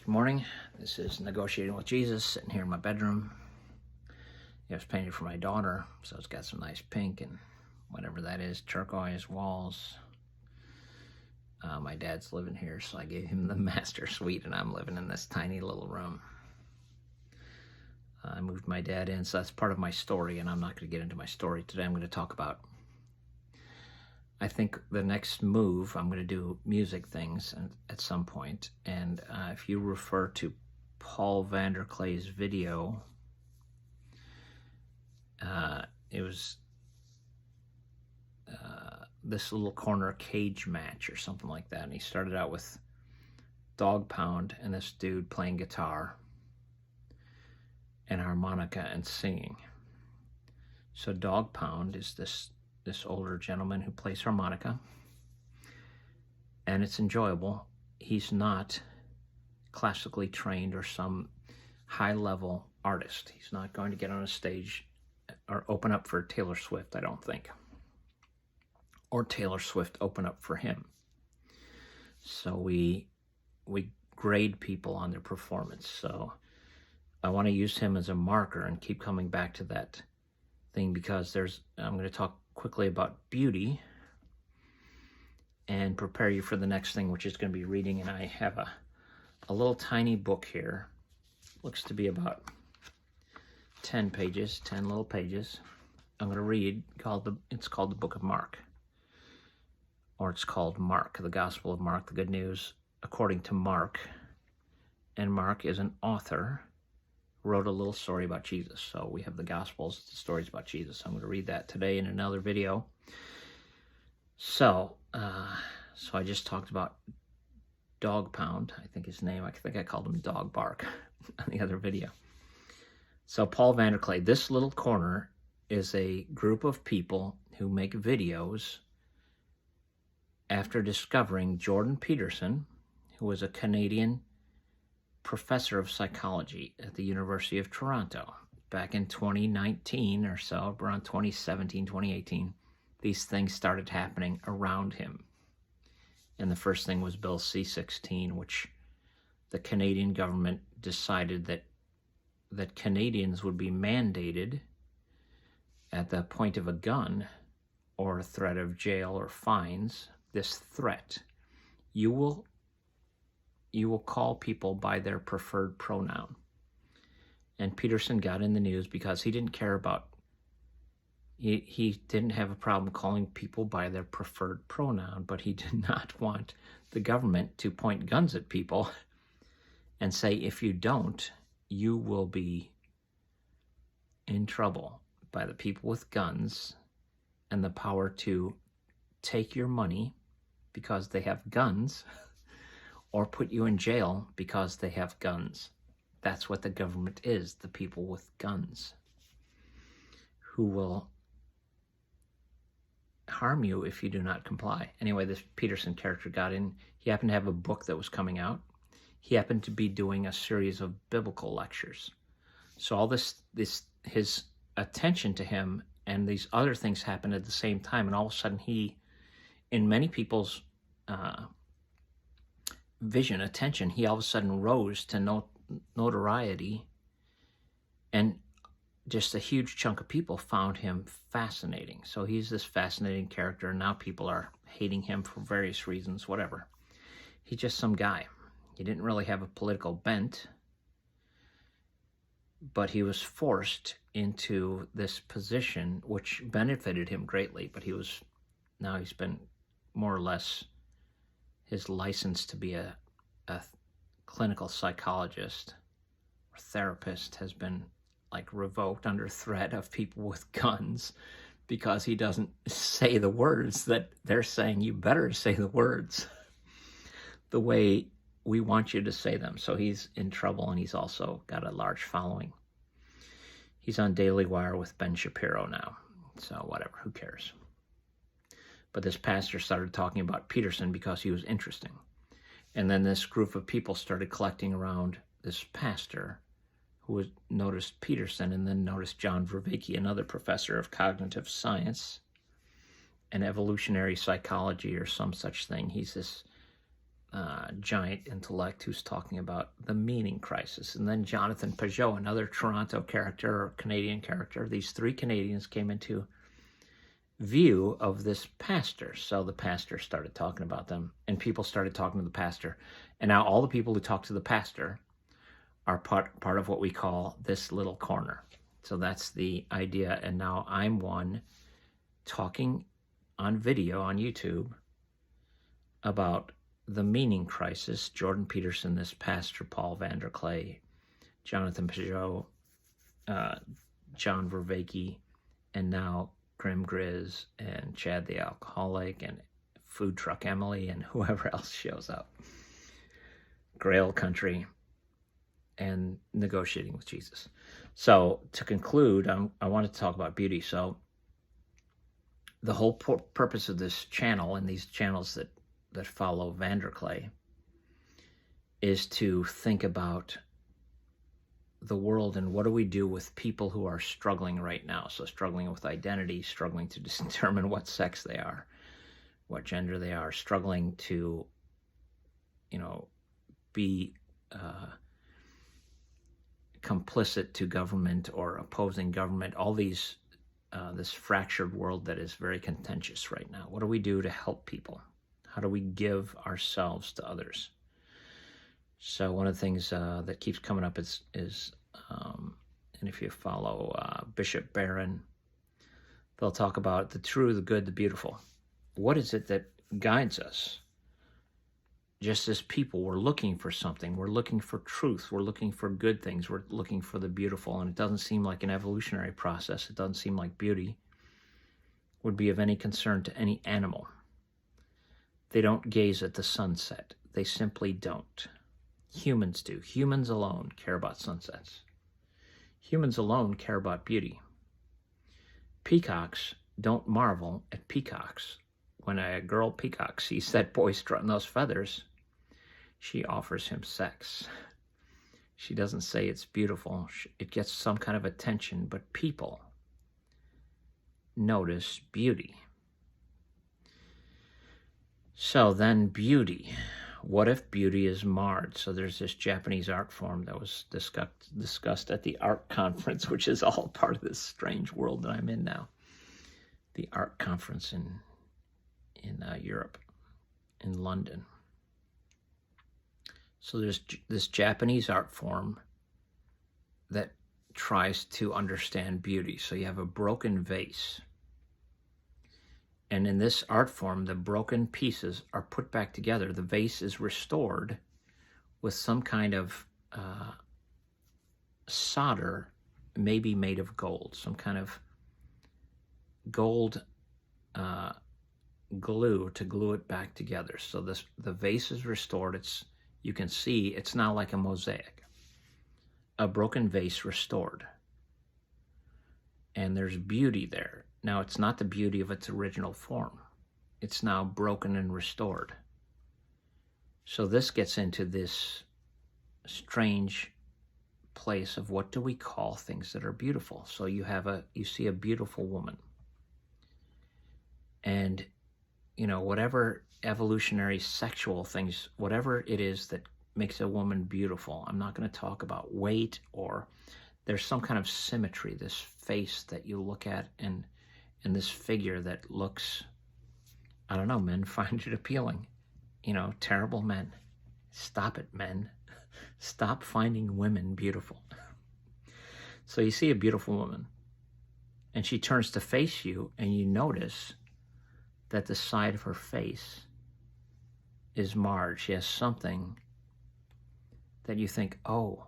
Good morning. This is Negotiating with Jesus, sitting here in my bedroom. It was painted for my daughter, so it's got some nice pink and whatever that is, turquoise walls. My dad's living here, so I gave him the master suite, and I'm living in this tiny little room. I moved my dad in, so that's part of my story, and I'm not going to get into my story today. I'm going to talk about, I think the next move, I'm going to do music things at some point. And if you refer to Paul Vanderklay's video, it was this little corner cage match or something like that. And he started out with Dog Pound and this dude playing guitar and harmonica and singing. So Dog Pound is this older gentleman who plays harmonica, and it's enjoyable. He's not classically trained or some high-level artist. He's not going to get on a stage or open up for Taylor Swift, I don't think, or Taylor Swift open up for him. So we grade people on their performance. So I want to use him as a marker and keep coming back to that thing, because I'm going to talk quickly about beauty and prepare you for the next thing, which is going to be reading. And I have a little tiny book here. Looks to be about 10 little pages. I'm going to read, it's called the Book of Mark, or it's called Mark, the Gospel of Mark, the Good News according to Mark. And Mark is an author, wrote a little story about Jesus. So we have the Gospels, the stories about Jesus. I'm going to read that today in another video. So I just talked about Dog Pound, I think his name. I think I called him Dog Bark on the other video. So Paul Vanderklay, this little corner is a group of people who make videos after discovering Jordan Peterson, who was a Canadian professor of psychology at the University of Toronto back in 2019 or so, around 2017, 2018. These things started happening around him. And the first thing was Bill C-16, which the Canadian government decided that Canadians would be mandated at the point of a gun or a threat of jail or fines. This threat, you will call people by their preferred pronoun. And Peterson got in the news because he didn't care about, he didn't have a problem calling people by their preferred pronoun, but he did not want the government to point guns at people and say, if you don't, you will be in trouble by the people with guns and the power to take your money because they have guns, or put you in jail because they have guns. That's what the government is, the people with guns, who will harm you if you do not comply. Anyway, this Peterson character got in. He happened to have a book that was coming out. He happened to be doing a series of biblical lectures. So all this his attention to him and these other things happened at the same time, and all of a sudden he, in many people's attention, he all of a sudden rose to notoriety, and just a huge chunk of people found him fascinating. So he's this fascinating character, and now people are hating him for various reasons, whatever. He's just some guy. He didn't really have a political bent, but he was forced into this position, which benefited him greatly, but now he's been more or less, his license to be a clinical psychologist or therapist has been revoked under threat of people with guns, because he doesn't say the words that they're saying you better say the words the way we want you to say them. So he's in trouble, and he's also got a large following. He's on Daily Wire with Ben Shapiro now. So whatever, who cares? But this pastor started talking about Peterson because he was interesting. And then this group of people started collecting around this pastor, who noticed Peterson, and then noticed John Vervaeke, another professor of cognitive science and evolutionary psychology or some such thing. He's this giant intellect who's talking about the meaning crisis. And then Jonathan Peugeot, another Toronto character or Canadian character. These three Canadians came into view of this pastor. So the pastor started talking about them, and people started talking to the pastor. And now all the people who talk to the pastor are part of what we call this little corner. So that's the idea. And now I'm one talking on video on YouTube about the meaning crisis. Jordan Peterson, this pastor, Paul Vanderklay, Jonathan Peugeot, John Vervaeke, and now Grim Grizz and Chad the Alcoholic and Food Truck Emily and whoever else shows up. Grail Country and Negotiating with Jesus. So to conclude, I want to talk about beauty. So the whole purpose of this channel and these channels that follow Vanderklay is to think about the world and what do we do with people who are struggling right now. So struggling with identity, struggling to determine what sex they are, what gender they are, struggling to, be complicit to government or opposing government, all these, this fractured world that is very contentious right now. What do we do to help people? How do we give ourselves to others? So one of the things that keeps coming up is and if you follow Bishop Barron, they'll talk about the true, the good, the beautiful. What is it that guides us? Just as people, we're looking for something. We're looking for truth. We're looking for good things. We're looking for the beautiful. And it doesn't seem like an evolutionary process. It doesn't seem like beauty would be of any concern to any animal. They don't gaze at the sunset. They simply don't. Humans do. Humans alone care about sunsets. Humans alone care about beauty. Peacocks don't marvel at peacocks. When a girl peacock sees that boy strutting those feathers, she offers him sex. She doesn't say it's beautiful. It gets some kind of attention, but people notice beauty. So then beauty. What if beauty is marred? So there's this Japanese art form that was discussed at the art conference, which is all part of this strange world that I'm in now. The art conference in Europe, in London. So there's this Japanese art form that tries to understand beauty. So you have a broken vase. And in this art form, the broken pieces are put back together. The vase is restored with some kind of solder, maybe made of gold, some kind of gold glue to glue it back together. So the vase is restored. You can see it's now like a mosaic, a broken vase restored. And there's beauty there. Now, it's not the beauty of its original form. It's now broken and restored. So this gets into this strange place of what do we call things that are beautiful? So you see a beautiful woman. And, whatever evolutionary sexual things, whatever it is that makes a woman beautiful, I'm not going to talk about weight or there's some kind of symmetry, this face that you look at and this figure that looks, I don't know, men find it appealing. Terrible men. Stop it, men. Stop finding women beautiful. So you see a beautiful woman, and she turns to face you, and you notice that the side of her face is marred. She has something that you think, oh,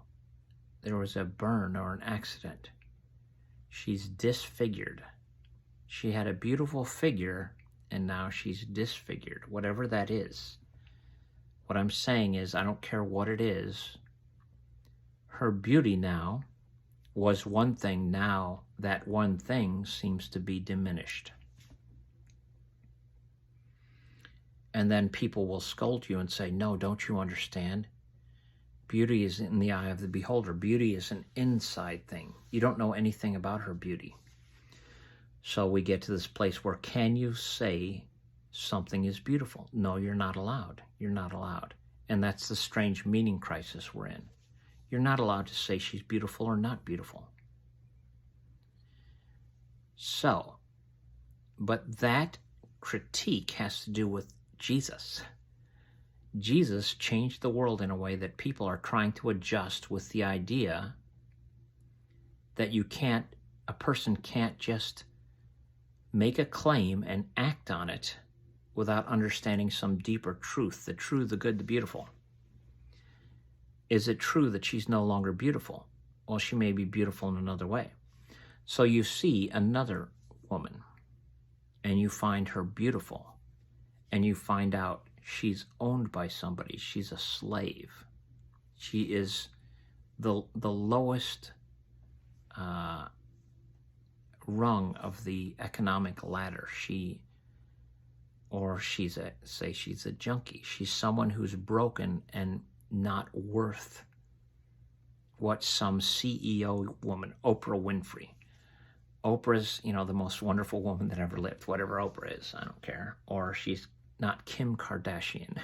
there was a burn or an accident. She's disfigured. She had a beautiful figure, and now she's disfigured, whatever that is. What I'm saying is, I don't care what it is. Her beauty now was one thing. Now that one thing seems to be diminished. And then people will scold you and say, no, don't you understand? Beauty is in the eye of the beholder. Beauty is an inside thing. You don't know anything about her beauty. So we get to this place where can you say something is beautiful. No, you're not allowed. You're not allowed. And that's the strange meaning crisis we're in. You're not allowed to say she's beautiful or not beautiful. So, but that critique has to do with Jesus. Jesus changed the world in a way that people are trying to adjust with the idea that a person can't just make a claim and act on it without understanding some deeper truth, the true, the good, the beautiful. Is it true that she's no longer beautiful? Well, she may be beautiful in another way. So you see another woman and you find her beautiful and you find out she's owned by somebody. She's a slave. She is the lowest rung of the economic ladder. She's a junkie. She's someone who's broken and not worth what some CEO woman, Oprah Winfrey. Oprah's, the most wonderful woman that ever lived, whatever Oprah is, I don't care. Or she's not Kim Kardashian,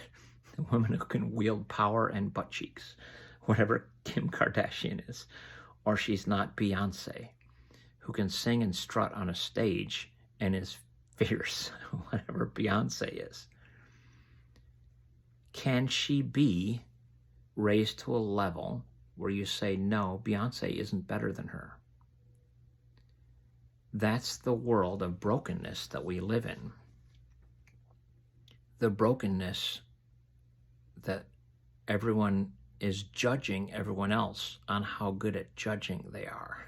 the woman who can wield power and butt cheeks, whatever Kim Kardashian is. Or she's not Beyonce, who can sing and strut on a stage and is fierce, whatever Beyonce is. Can she be raised to a level where you say, no, Beyonce isn't better than her? That's the world of brokenness that we live in. The brokenness that everyone is judging everyone else on how good at judging they are.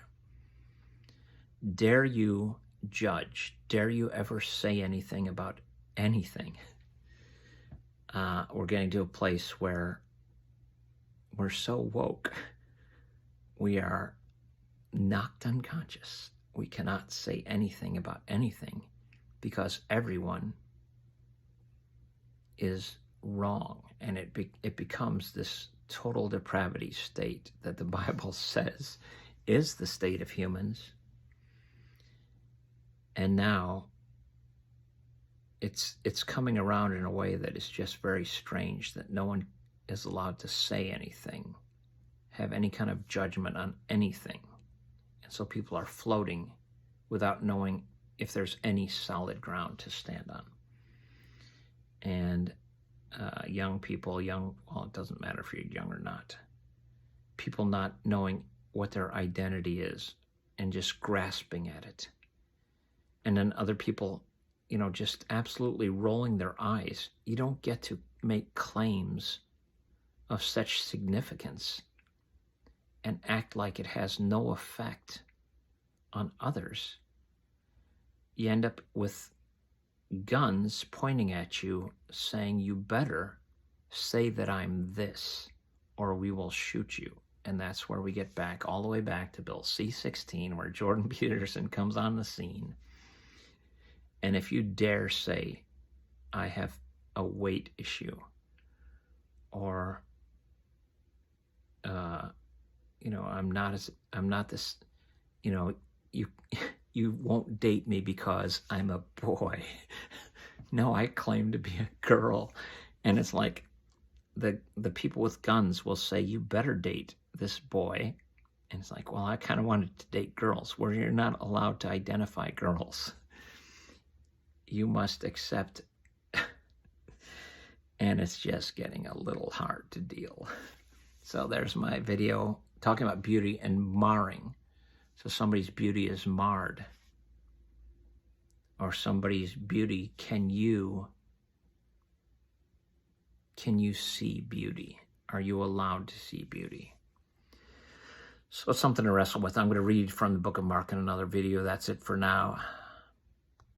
Dare you judge? Dare you ever say anything about anything? We're getting to a place where we're so woke, we are knocked unconscious. We cannot say anything about anything because everyone is wrong, and it becomes this total depravity state that the Bible says is the state of humans. And now it's coming around in a way that is just very strange, that no one is allowed to say anything, have any kind of judgment on anything. And so people are floating without knowing if there's any solid ground to stand on. And young people, well, it doesn't matter if you're young or not, people not knowing what their identity is and just grasping at it. And then other people, just absolutely rolling their eyes. You don't get to make claims of such significance and act like it has no effect on others. You end up with guns pointing at you saying, you better say that I'm this or we will shoot you. And that's where we get back, all the way back to Bill C-16, where Jordan Peterson comes on the scene. And if you dare say, I have a weight issue, or I'm not this, you won't date me because I'm a boy. No, I claim to be a girl. And it's like the people with guns will say, you better date this boy. And it's like, well, I kind of wanted to date girls, where you're not allowed to identify girls. You must accept. And it's just getting a little hard to deal. So there's my video talking about beauty and marring. So somebody's beauty is marred. Or somebody's beauty, can you see beauty? Are you allowed to see beauty? So it's something to wrestle with. I'm going to read from the book of Mark in another video. That's it for now.